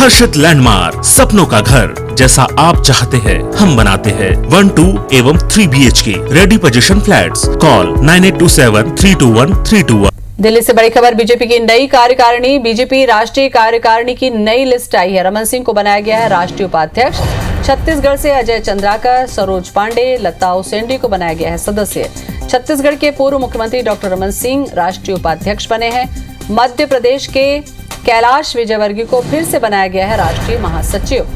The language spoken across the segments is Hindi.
हर्षित लैंडमार्क, सपनों का घर जैसा आप चाहते हैं हम बनाते हैं। 1, 2 एवं 3 BHK ready position flats. Call 9827321321। Delhi से बड़ी खबर, बीजेपी की नई कार्यकारिणी। बीजेपी राष्ट्रीय कार्यकारिणी की नई लिस्ट आई है। रमन सिंह को बनाया गया है राष्ट्रीय उपाध्यक्ष। छत्तीसगढ़ से अजय चंद्राकर, सरोज पांडे, लता उसेंडी को बनाया गया है सदस्य। छत्तीसगढ़ के पूर्व मुख्यमंत्री डॉक्टर रमन सिंह राष्ट्रीय उपाध्यक्ष बने हैं। मध्य प्रदेश के कैलाश विजयवर्गीय को फिर से बनाया गया है राष्ट्रीय महासचिव।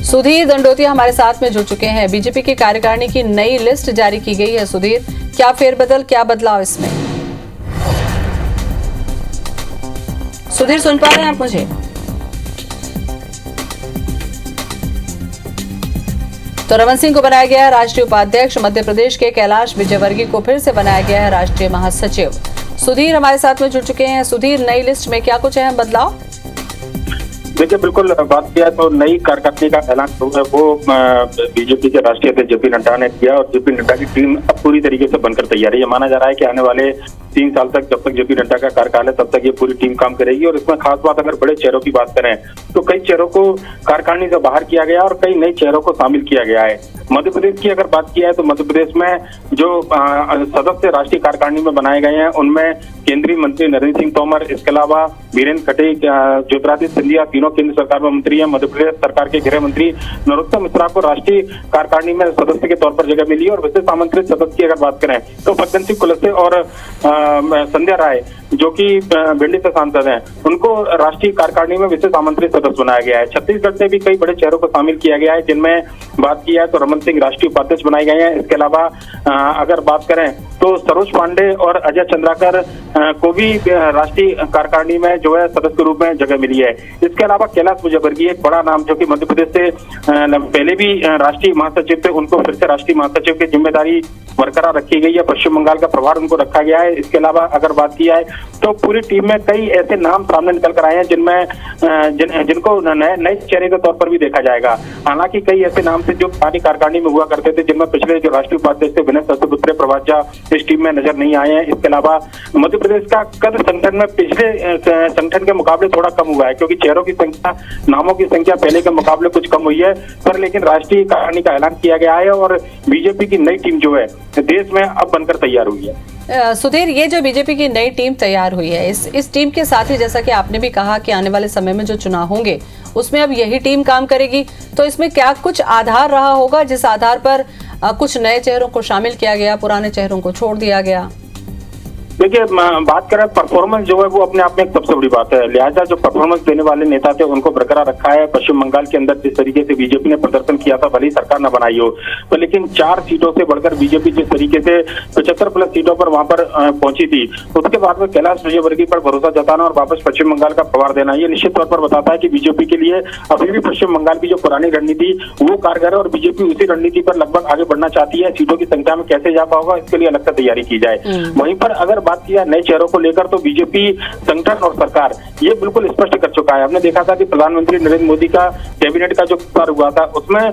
सुधीर दंडोतिया हमारे साथ में जुड़ चुके हैं। बीजेपी की कार्यकारिणी की नई लिस्ट जारी की गई है। सुधीर, क्या फेरबदल, क्या बदलाव इसमें? सुधीर, सुन पा रहे हैं आप मुझे? तो रमन सिंह को बनाया गया है राष्ट्रीय उपाध्यक्ष। मध्य प्रदेश के कैलाश विजयवर्गीय को फिर से बनाया गया है राष्ट्रीय महासचिव। सुधीर हमारे साथ में जुड़ चुके हैं। सुधीर, नई लिस्ट में क्या कुछ अहम बदलाव? देखिए, बिल्कुल बात किया तो नई कार्यकारिणी का ऐलान जो है वो बीजेपी के राष्ट्रीय अध्यक्ष जेपी नड्डा ने किया और जेपी नड्डा की टीम अब पूरी तरीके से बनकर तैयार है। ये माना जा रहा है कि आने वाले 3 साल तक, जब तक जेपी नड्डा का कार्यकाल है, तब तक ये पूरी टीम काम करेगी। और इसमें खास बात, अगर बड़े चेहरों की बात करें तो कई चेहरों को कार्यकारिणी से बाहर किया गया और कई नए चेहरों को शामिल किया गया है। मध्य प्रदेश की अगर बात की है तो मध्य प्रदेश में जो सदस्य राष्ट्रीय कार्यकारिणी में बनाए गए हैं उनमें केंद्रीय मंत्री नरेंद्र सिंह तोमर, इसके अलावा वीरेंद्र खटीक, ज्योतिरादित्य सिंधिया, तीनों केंद्र सरकार में मंत्री हैं। मध्य प्रदेश सरकार के गृह मंत्री नरोत्तम मिश्रा को राष्ट्रीय कार्यकारिणी में सदस्य के तौर पर जगह मिली और विशेष आमंत्रित सदस्य की अगर बात करें तो फग्गन सिंह कुलस्ते और संध्या राय, जो कि भिंडी से सांसद हैं, उनको राष्ट्रीय कार्यकारिणी में विशेष आमंत्रित सदस्य बनाया गया है। छत्तीसगढ़ से भी कई बड़े चेहरों को शामिल किया गया है, जिनमें बात की है तो रमन सिंह राष्ट्रीय उपाध्यक्ष बनाए गए हैं। इसके अलावा अगर बात करें तो सरोज पांडे और अजय चंद्राकर को भी राष्ट्रीय कार्यकारिणी में जो है सदस्य के रूप में जगह मिली है। इसके अलावा कैलाश विजयवर्गीय, एक बड़ा नाम जो कि मध्य प्रदेश से पहले भी राष्ट्रीय महासचिव थे, उनको फिर से राष्ट्रीय महासचिव की जिम्मेदारी बरकरार रखी गई है। पश्चिम बंगाल का प्रभार उनको रखा गया है। इसके अलावा अगर बात की जाए तो पूरी टीम में कई ऐसे नाम सामने निकल कर आए हैं जिनमें जिनको नए चेहरे के तौर पर भी देखा जाएगा। हालांकि कई ऐसे नाम थे जो पुरानी कार्यकारिणी में हुआ करते थे, जिनमें पिछले जो राष्ट्रीय उपाध्यक्ष थे विनय सहस्त्रबुद्धे प्रभात झा इस टीम में नजर नहीं आए हैं। इसके अलावा मध्य प्रदेश का कद संगठन में पिछले संगठन के मुकाबले थोड़ा कम हुआ है, क्योंकि चेहरों की संख्या, नामों की संख्या पहले के मुकाबले कुछ कम हुई है, पर लेकिन राष्ट्रीय कार्यकारिणी का ऐलान किया गया है और बीजेपी की नई टीम जो है देश में अब बनकर तैयार हुई है। सुधीर, ये जो बीजेपी की नई टीम तैयार हुई है, इस टीम के साथ ही जैसा कि आपने भी कहा कि आने वाले समय में जो चुनाव होंगे उसमें अब यही टीम काम करेगी, तो इसमें क्या कुछ आधार रहा होगा जिस आधार पर कुछ नए चेहरों को शामिल किया गया, पुराने चेहरों को छोड़ दिया गया? देखिए, बात करें परफॉर्मेंस जो है वो अपने आप में एक सबसे बड़ी बात है, लिहाजा जो परफॉर्मेंस देने वाले नेता थे उनको बरकरार रखा है। पश्चिम बंगाल के अंदर जिस तरीके से बीजेपी ने प्रदर्शन किया था, भले ही सरकार न बनाई हो, तो लेकिन 4 सीटों से बढ़कर बीजेपी जिस तरीके से 75+ सीटों पर वहां पर पहुंची थी, उसके बाद में कैलाश विजयवर्गीय पर भरोसा जताना और वापस पश्चिम बंगाल का प्रभार देना, ये निश्चित तौर पर बताता है कि बीजेपी के लिए अभी भी पश्चिम बंगाल की जो पुरानी रणनीति वो कारगर है और बीजेपी उसी रणनीति पर लगभग आगे बढ़ना चाहती है। सीटों की संख्या में कैसे इजाफा होगा, इसके लिए अलग से तैयारी की जाए। वहीं पर अगर बात की जाए नए चेहरों को लेकर तो बीजेपी संगठन और सरकार ये बिल्कुल स्पष्ट कर चुका है। हमने देखा था कि प्रधानमंत्री नरेंद्र मोदी का कैबिनेट का जो विस्तार हुआ था उसमें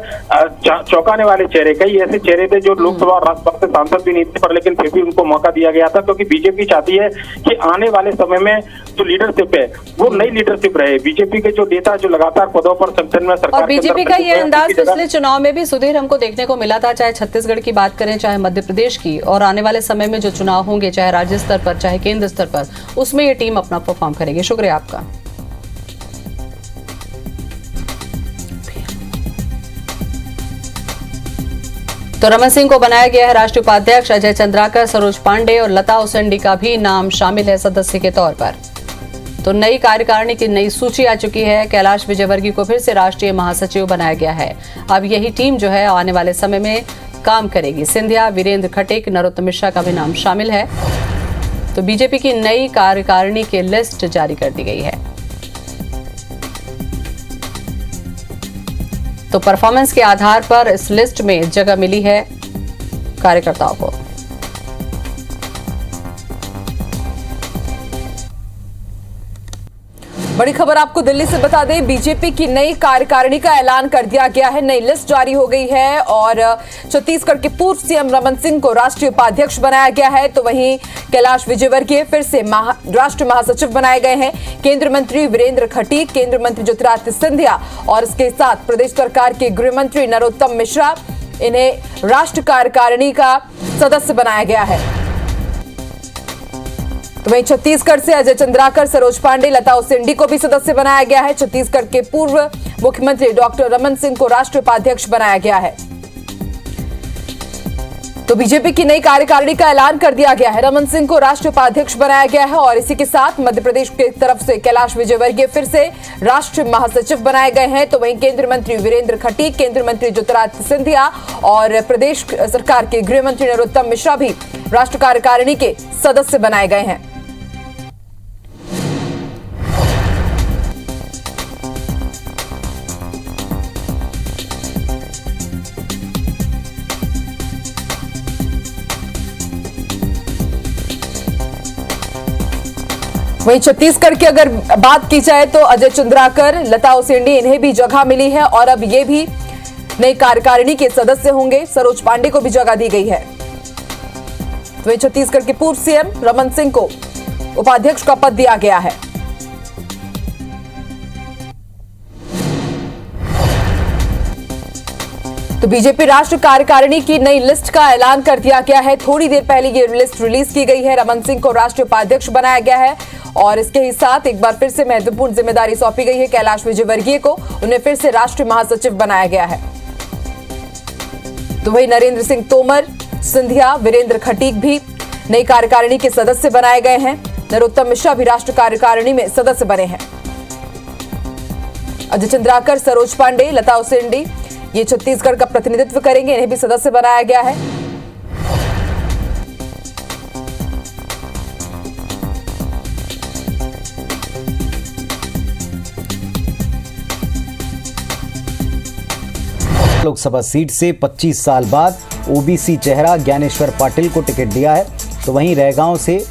चौंकाने वाले चेहरे, कई ऐसे चेहरे थे जो लोकसभा और राज्यसभा से सांसद भी नहीं थे, पर लेकिन फिर भी उनको मौका दिया गया था, क्योंकि बीजेपी चाहती है कि आने वाले समय में जो लीडरशिप है वो नई लीडरशिप रहे। बीजेपी के जो नेता जो लगातार पदों पर संगठन में सरकार, और बीजेपी का ये अंदाज पिछले चुनाव में भी सुधीर हमको देखने को मिला था, चाहे छत्तीसगढ़ की बात करें, चाहे मध्य प्रदेश की, और आने वाले समय में जो चुनाव होंगे चाहे राज्य स्तर पर चाहे केंद्र स्तर पर, उसमें ये टीम अपना परफॉर्म करेगी। शुक्रिया आपका। तो रमन सिंह को बनाया गया है राष्ट्रीय उपाध्यक्ष। अजय चंद्राकर, सरोज पांडे और लता उसेंडी का भी नाम शामिल है सदस्य के तौर पर। तो नई कार्यकारिणी की नई सूची आ चुकी है। कैलाश विजयवर्गीय को फिर से राष्ट्रीय महासचिव बनाया गया है। अब यही टीम जो है आने वाले समय में काम करेगी। सिंधिया, वीरेंद्र खटीक, नरोत्तम मिश्रा का भी नाम शामिल है। तो बीजेपी की नई कार्यकारिणी की लिस्ट जारी कर दी गई है। तो परफॉर्मेंस के आधार पर इस लिस्ट में जगह मिली है कार्यकर्ताओं को। बड़ी खबर आपको दिल्ली से बता दें, बीजेपी की नई कार्यकारिणी का ऐलान कर दिया गया है। नई लिस्ट जारी हो गई है और छत्तीसगढ़ के पूर्व सीएम रमन सिंह को राष्ट्रीय उपाध्यक्ष बनाया गया है, तो वहीं कैलाश विजयवर्गीय फिर से राष्ट्रीय महासचिव बनाए गए हैं। केंद्रीय मंत्री वीरेंद्र खटीक, केंद्रीय मंत्री ज्योतिरादित्य सिंधिया और इसके साथ प्रदेश सरकार के गृह मंत्री नरोत्तम मिश्रा, इन्हें राष्ट्रीय कार्यकारिणी का सदस्य बनाया गया है। तो वहीं छत्तीसगढ़ से अजय चंद्राकर, सरोज पांडे, लता उसेंडी को भी सदस्य बनाया गया है। छत्तीसगढ़ के पूर्व मुख्यमंत्री डॉक्टर रमन सिंह को राष्ट्रीय उपाध्यक्ष बनाया गया है। तो बीजेपी की नई कार्यकारिणी का ऐलान कर दिया गया है। रमन सिंह को राष्ट्रीय उपाध्यक्ष बनाया गया है और इसी के साथ मध्य प्रदेश की तरफ से कैलाश विजयवर्गीय फिर से राष्ट्रीय महासचिव बनाए गए हैं। तो वहीं केंद्रीय मंत्री वीरेंद्र खटीक, केंद्रीय मंत्री ज्योतिरादित्य सिंधिया और प्रदेश सरकार के गृह मंत्री नरोत्तम मिश्रा भी राष्ट्रीय कार्यकारिणी के सदस्य बनाए गए हैं। वहीं छत्तीसगढ़ की अगर बात की जाए तो अजय चंद्राकर, लता उसेंडी, इन्हें भी जगह मिली है और अब ये भी नई कार्यकारिणी के सदस्य होंगे। सरोज पांडे को भी जगह दी गई है। तो वहीं छत्तीसगढ़ के पूर्व सीएम रमन सिंह को उपाध्यक्ष का पद दिया गया है। तो बीजेपी राष्ट्रीय कार्यकारिणी की नई लिस्ट का ऐलान कर दिया गया है। थोड़ी देर पहले ये लिस्ट रिलीज की गई है। रमन सिंह को राष्ट्रीय उपाध्यक्ष बनाया गया है और इसके ही साथ एक बार फिर से महत्वपूर्ण जिम्मेदारी सौंपी गई है कैलाश विजयवर्गीय को, उन्हें फिर से राष्ट्रीय महासचिव बनाया गया है। तो वही नरेंद्र सिंह तोमर, सिंधिया, वीरेंद्र खटीक भी नई कार्यकारिणी के सदस्य बनाए गए हैं। नरोत्तम मिश्रा भी राष्ट्रीय कार्यकारिणी में सदस्य बने हैं। अजय चंद्राकर, सरोज पांडे, लता उसेंडी ये छत्तीसगढ़ का प्रतिनिधित्व करेंगे, इन्हें भी सदस्य बनाया गया है। लोकसभा सीट से 25 साल बाद ओबीसी चेहरा ज्ञानेश्वर पाटिल को टिकट दिया है। तो वहीं रैगांव से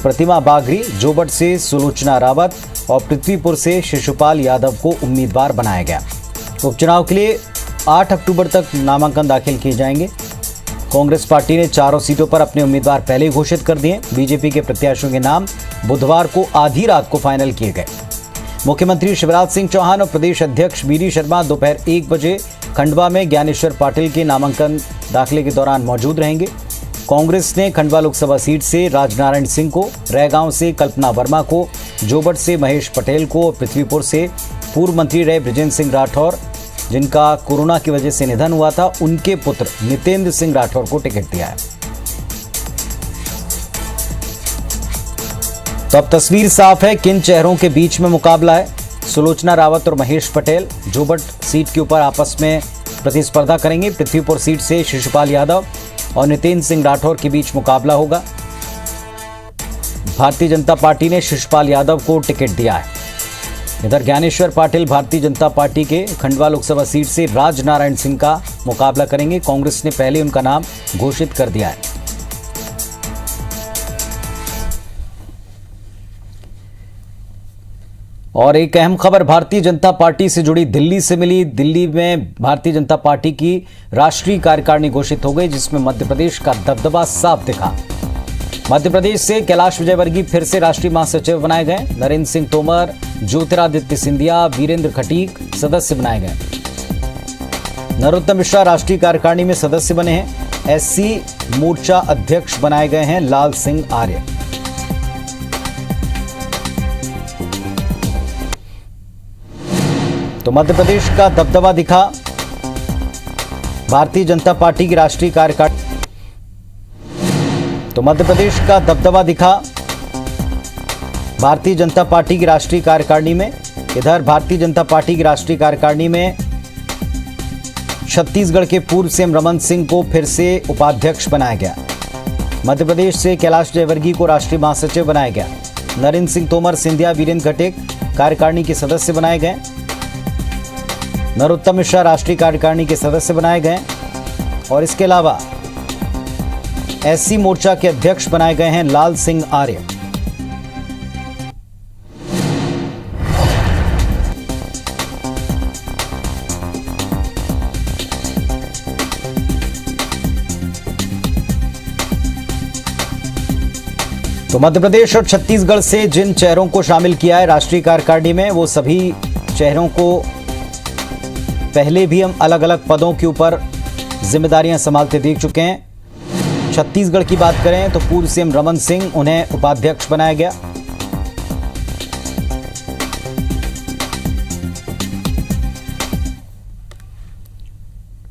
प्रतिमा बाघरी, जोबट से सुलोचना रावत और पृथ्वीपुर से शिशुपाल यादव को उम्मीदवार बनाया गया। उपचुनाव के लिए 8 अक्टूबर तक नामांकन दाखिल किए जाएंगे। कांग्रेस पार्टी ने चारों सीटों पर अपने उम्मीदवार पहले ही घोषित कर दिए। बीजेपी के प्रत्याशियों के नाम बुधवार को आधी रात को फाइनल किए गए। मुख्यमंत्री शिवराज सिंह चौहान और प्रदेश अध्यक्ष वीडी शर्मा दोपहर 1 बजे खंडवा में ज्ञानेश्वर पाटिल के नामांकन दाखिले के दौरान मौजूद रहेंगे। कांग्रेस ने खंडवा लोकसभा सीट से राजनारायण सिंह को, रैगांव से कल्पना वर्मा को, जोबट से महेश पटेल को और पृथ्वीपुर से पूर्व मंत्री रहे बृजेंद्र सिंह राठौर, जिनका कोरोना की वजह से निधन हुआ था, उनके पुत्र नितेंद्र सिंह राठौर को टिकट दिया है। तो अब तस्वीर साफ है किन चेहरों के बीच में मुकाबला है। सुलोचना रावत और महेश पटेल जोबट सीट के ऊपर आपस में प्रतिस्पर्धा करेंगे। पृथ्वीपुर सीट से शिशुपाल यादव और नितेंद्र सिंह राठौर के बीच मुकाबला होगा। भारतीय जनता पार्टी ने शिशुपाल यादव को टिकट दिया है। इधर ज्ञानेश्वर पाटिल भारतीय जनता पार्टी के खंडवा लोकसभा सीट से राजनारायण सिंह का मुकाबला करेंगे। कांग्रेस ने पहले उनका नाम घोषित कर दिया है। और एक अहम खबर भारतीय जनता पार्टी से जुड़ी दिल्ली से मिली। दिल्ली में भारतीय जनता पार्टी की राष्ट्रीय कार्यकारिणी घोषित हो गई, जिसमें मध्य प्रदेश का दबदबा साफ दिखा। मध्य प्रदेश से कैलाश विजयवर्गीय फिर से राष्ट्रीय महासचिव बनाए गए। नरेंद्र सिंह तोमर, ज्योतिरादित्य सिंधिया, वीरेंद्र खटीक सदस्य बनाए गए। नरोत्तम मिश्रा राष्ट्रीय कार्यकारिणी में सदस्य बने हैं। एससी मोर्चा अध्यक्ष बनाए गए हैं लाल सिंह आर्य। तो मध्य प्रदेश का दबदबा दिखा। भारतीय जनता पार्टी की राष्ट्रीय कार्यकारिणी मध्य प्रदेश का दबदबा दिखा भारतीय जनता पार्टी की राष्ट्रीय कार्यकारिणी में। इधर भारतीय जनता पार्टी की राष्ट्रीय कार्यकारिणी में छत्तीसगढ़ के पूर्व सीएम रमन सिंह को फिर से उपाध्यक्ष बनाया गया। मध्य प्रदेश से कैलाश विजयवर्गीय को राष्ट्रीय महासचिव बनाया गया। नरेंद्र सिंह तोमर, सिंधिया, वीरेंद्र खटीक कार्यकारिणी के सदस्य बनाए गए। नरोत्तम मिश्रा राष्ट्रीय कार्यकारिणी के सदस्य बनाए गए और इसके अलावा एससी मोर्चा के अध्यक्ष बनाए गए हैं लाल सिंह आर्य। तो मध्य प्रदेश और छत्तीसगढ़ से जिन चेहरों को शामिल किया है राष्ट्रीय कार्यकारिणी में, वो सभी चेहरों को पहले भी हम अलग अलग पदों के ऊपर जिम्मेदारियां संभालते देख चुके हैं। छत्तीसगढ़ की बात करें तो पूर्व सीएम रमन सिंह, उन्हें उपाध्यक्ष बनाया गया।